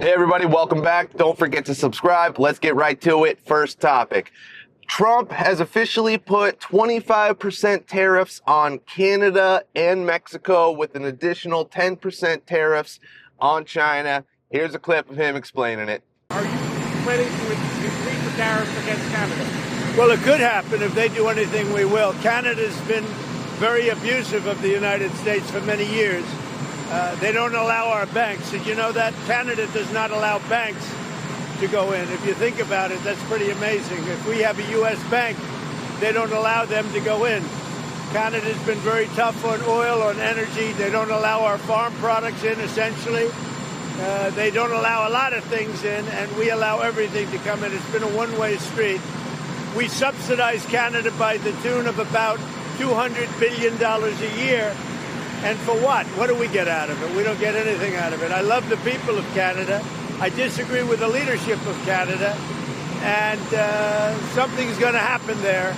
Hey everybody, welcome back. Don't forget to subscribe. Let's get right to it. First topic. Trump has officially put 25% tariffs on Canada and Mexico with an additional 10% tariffs on China. Here's a clip of him explaining it. Are you planning to increase the tariffs against Canada? Well, it could happen. If they do anything, we will. Canada's been very abusive of the United States for many years. They don't allow our banks. Did you know that? Canada does not allow banks to go in. If you think about it, that's pretty amazing. If we have a U.S. bank, they don't allow them to go in. Canada's been very tough on oil, on energy. They don't allow our farm products in, essentially. They don't allow a lot of things in, and we allow everything to come in. It's been a one-way street. We subsidize Canada by the tune of about $200 billion a year. And for what? What do we get out of it? We don't get anything out of it. I love the people of Canada. I disagree with the leadership of Canada. And something's going to happen there.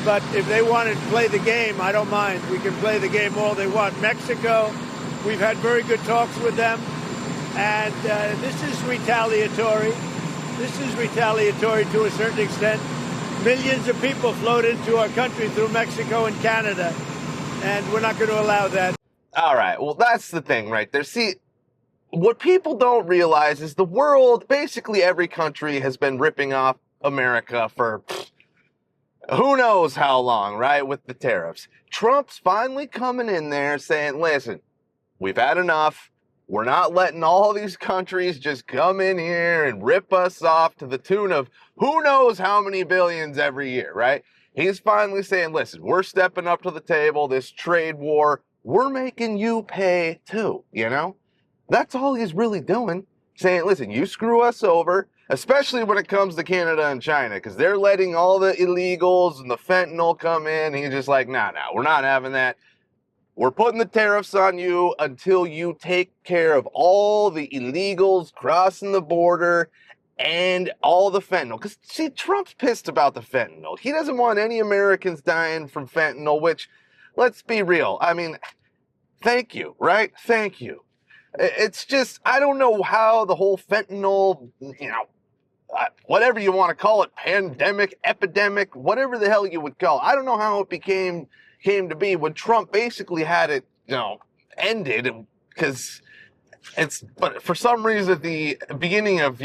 But if they want to play the game, I don't mind. We can play the game all they want. Mexico, we've had very good talks with them. And this is retaliatory. This is retaliatory to a certain extent. Millions of people flowed into our country through Mexico and Canada. And we're not going to allow that. All right. Well, that's the thing right there. See, what people don't realize is the world, basically every country has been ripping off America for who knows how long, right? With the tariffs. Trump's finally coming in there saying, listen, we've had enough. We're not letting all these countries just come in here and rip us off to the tune of who knows how many billions every year, right? He's finally saying, listen, we're stepping up to the table, this trade war, we're making you pay too, you know? That's all he's really doing, saying, listen, you screw us over, especially when it comes to Canada and China, because they're letting all the illegals and the fentanyl come in. He's just like, nah, we're not having that. We're putting the tariffs on you until you take care of all the illegals crossing the border and all the fentanyl. Because, see, Trump's pissed about the fentanyl. He doesn't want any Americans dying from fentanyl, which, let's be real. I mean, thank you, right? Thank you. It's just, I don't know how the whole fentanyl, whatever you want to call it, pandemic, epidemic, whatever the hell you would call it. I don't know how it came to be when Trump basically had it, ended, because but for some reason at the beginning of,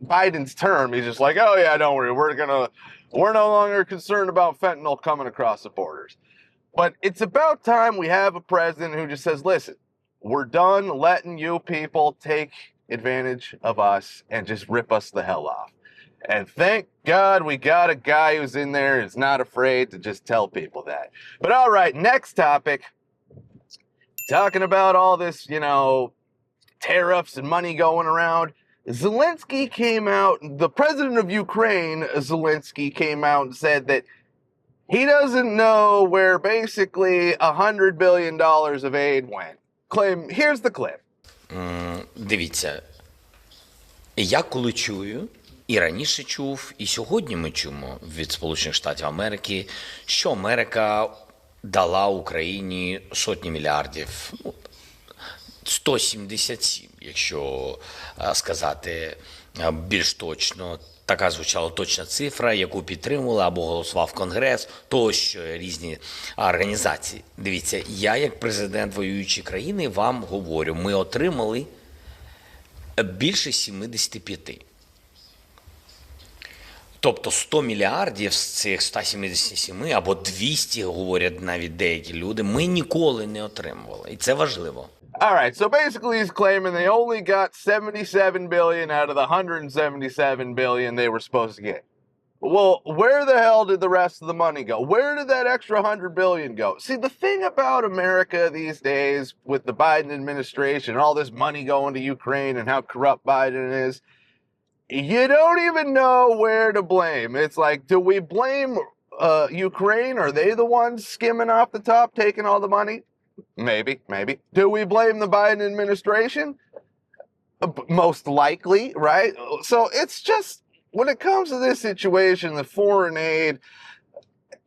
Biden's term, he's just like, oh yeah, don't worry, we're no longer concerned about fentanyl coming across the borders. But it's about time we have a president who just says, listen, we're done letting you people take advantage of us and just rip us the hell off. And thank God we got a guy who's in there and is not afraid to just tell people that. But all right, next topic. Talking about all this, tariffs and money going around. Zelensky came out, the president of Ukraine, Zelensky, came out and said that he doesn't know where basically $100 billion of aid went. Here's the clip. Дивіться, я коли чую, і раніше чув, і сьогодні ми чуємо від Сполучених Штатів Америки, що Америка дала Україні сотні мільярдів, 177, якщо сказати більш точно. Така звучала точна цифра, яку підтримували або голосував Конгрес, тощо різні організації. Дивіться, я як президент воюючої країни вам говорю, ми отримали більше 75. Тобто 100 мільярдів з цих 177 або 200, говорять навіть деякі люди, ми ніколи не отримували. І це важливо. All right, so basically he's claiming they only got 77 billion out of the 177 billion they were supposed to get. Well, where the hell did the rest of the money go? Where did that extra 100 billion go? See, the thing about America these days with the Biden administration, all this money going to Ukraine and how corrupt Biden is, you don't even know where to blame. It's like, do we blame Ukraine? Are they the ones skimming off the top, taking all the money? Maybe. Do we blame the Biden administration? Most likely, right? So it's just, when it comes to this situation, the foreign aid,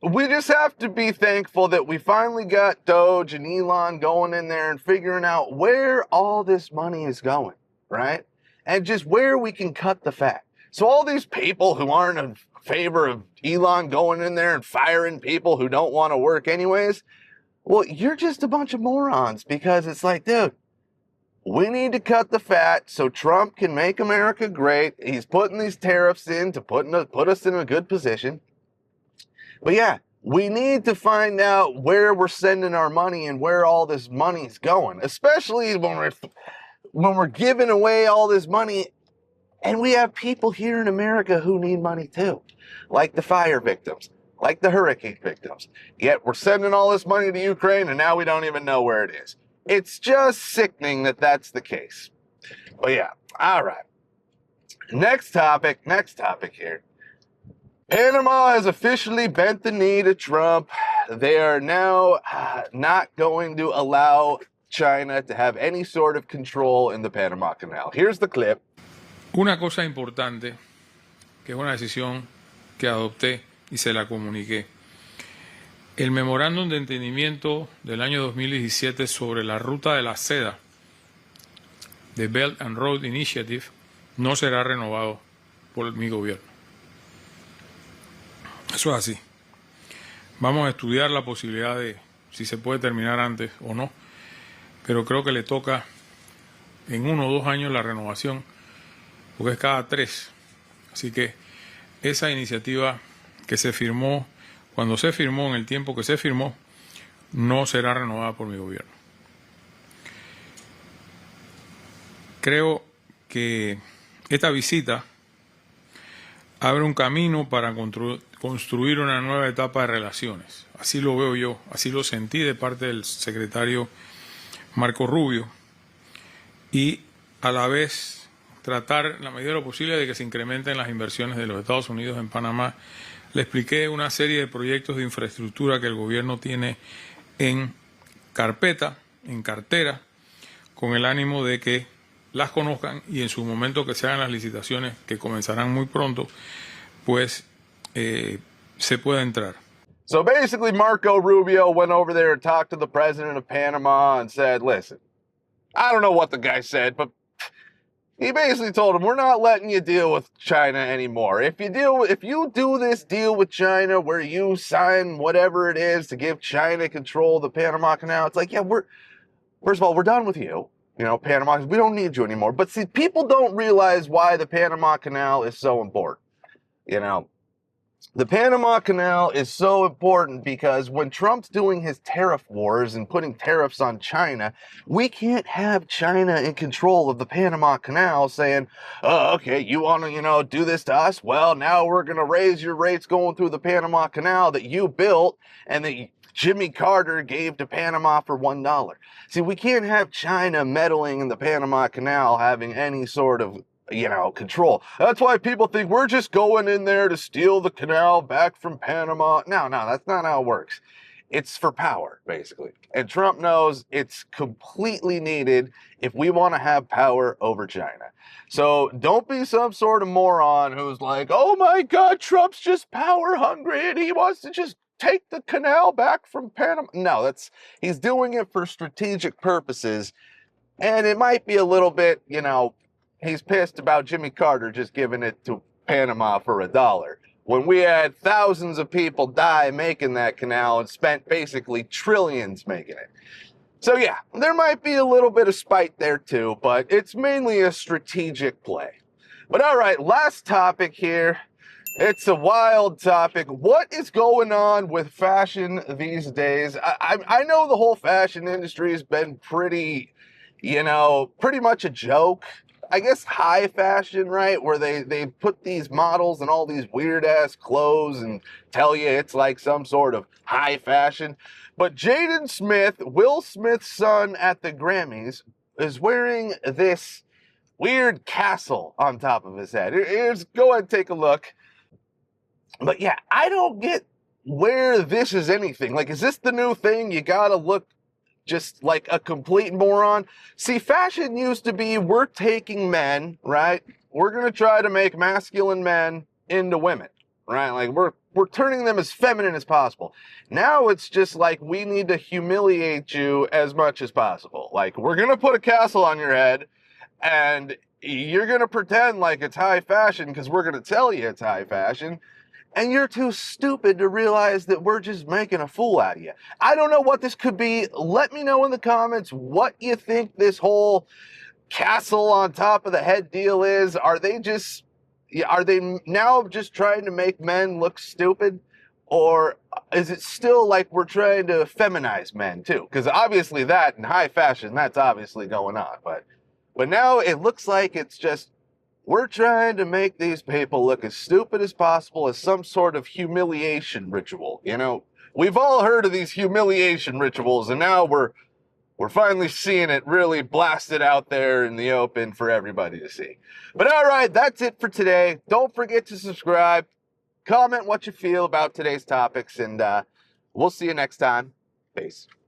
we just have to be thankful that we finally got Doge and Elon going in there and figuring out where all this money is going, right? and just where we can cut the fat. So all these people who aren't in favor of Elon going in there and firing people who don't want to work anyways, well, you're just a bunch of morons, because it's like, dude, we need to cut the fat so Trump can make America great. He's putting these tariffs in to put us in a good position. But yeah, we need to find out where we're sending our money and where all this money's going, especially when we're giving away all this money. And we have people here in America who need money too, like the fire victims, like the hurricane victims. Yet we're sending all this money to Ukraine, and now we don't even know where it is. It's just sickening that that's the case. But yeah, all right. Next topic here. Panama has officially bent the knee to Trump. They are now not going to allow China to have any sort of control in the Panama Canal. Here's the clip. Una cosa importante, que es una decisión que adopté y se la comuniqué. El memorándum de entendimiento del año 2017 sobre la ruta de la seda de Belt and Road Initiative no será renovado por mi gobierno. Eso es así. Vamos a estudiar la posibilidad de si se puede terminar antes o no, pero creo que le toca en 1 o 2 años la renovación, porque es cada 3. Así que esa iniciativa que se firmó, cuando se firmó, en el tiempo que se firmó, no será renovada por mi gobierno. Creo que esta visita abre un camino para construir una nueva etapa de relaciones. Así lo veo yo, así lo sentí de parte del secretario Marco Rubio, y a la vez tratar en la medida de lo posible de que se incrementen las inversiones de los Estados Unidos en Panamá. Le expliqué una serie de proyectos de infraestructura que el gobierno tiene en carpeta, en cartera, con el ánimo de que las conozcan y en su momento que se hagan las licitaciones, que comenzarán muy pronto, pues se pueda entrar. So basically, Marco Rubio went over there and talked to the president of Panama and said, listen, I don't know what the guy said, but he basically told him, we're not letting you deal with China anymore. If you do this deal with China where you sign whatever it is to give China control of the Panama Canal, it's like, yeah, first of all, we're done with you. You know, Panama, we don't need you anymore. But see, people don't realize why the Panama Canal is so important. You know, the Panama Canal is so important because when Trump's doing his tariff wars and putting tariffs on China, we can't have China in control of the Panama Canal saying, oh, okay, you want to, do this to us? Well, now we're going to raise your rates going through the Panama Canal that you built and that Jimmy Carter gave to Panama for $1. See, we can't have China meddling in the Panama Canal having any sort of control. That's why people think we're just going in there to steal the canal back from Panama. No, that's not how it works. It's for power, basically. And Trump knows it's completely needed if we want to have power over China. So don't be some sort of moron who's like, oh my God, Trump's just power hungry and he wants to just take the canal back from Panama. No, he's doing it for strategic purposes. And it might be a little bit, he's pissed about Jimmy Carter just giving it to Panama for $1 when we had thousands of people die making that canal and spent basically trillions making it. So yeah, there might be a little bit of spite there too, but it's mainly a strategic play. But all right, last topic here. It's a wild topic. What is going on with fashion these days? I know the whole fashion industry has been pretty much a joke. I guess high fashion, right? Where they put these models in all these weird ass clothes and tell you it's like some sort of high fashion. But Jaden Smith, Will Smith's son at the Grammys, is wearing this weird castle on top of his head. Go ahead and take a look. But yeah, I don't get where this is anything. Like, is this the new thing? You gotta look just like a complete moron. See, fashion used to be, we're taking men, right? We're going to try to make masculine men into women, right? Like we're turning them as feminine as possible. Now it's just like, we need to humiliate you as much as possible. Like, we're going to put a castle on your head and you're going to pretend like it's high fashion because we're going to tell you it's high fashion, and you're too stupid to realize that we're just making a fool out of you. I don't know what this could be. Let me know in the comments what you think this whole castle on top of the head deal is. Are they now just trying to make men look stupid? Or is it still like we're trying to feminize men too? Because obviously that in high fashion, that's obviously going on. But now it looks like it's just, we're trying to make these people look as stupid as possible as some sort of humiliation ritual. You know, we've all heard of these humiliation rituals, and now we're finally seeing it really blasted out there in the open for everybody to see. But all right, that's it for today. Don't forget to subscribe, comment what you feel about today's topics, and we'll see you next time. Peace.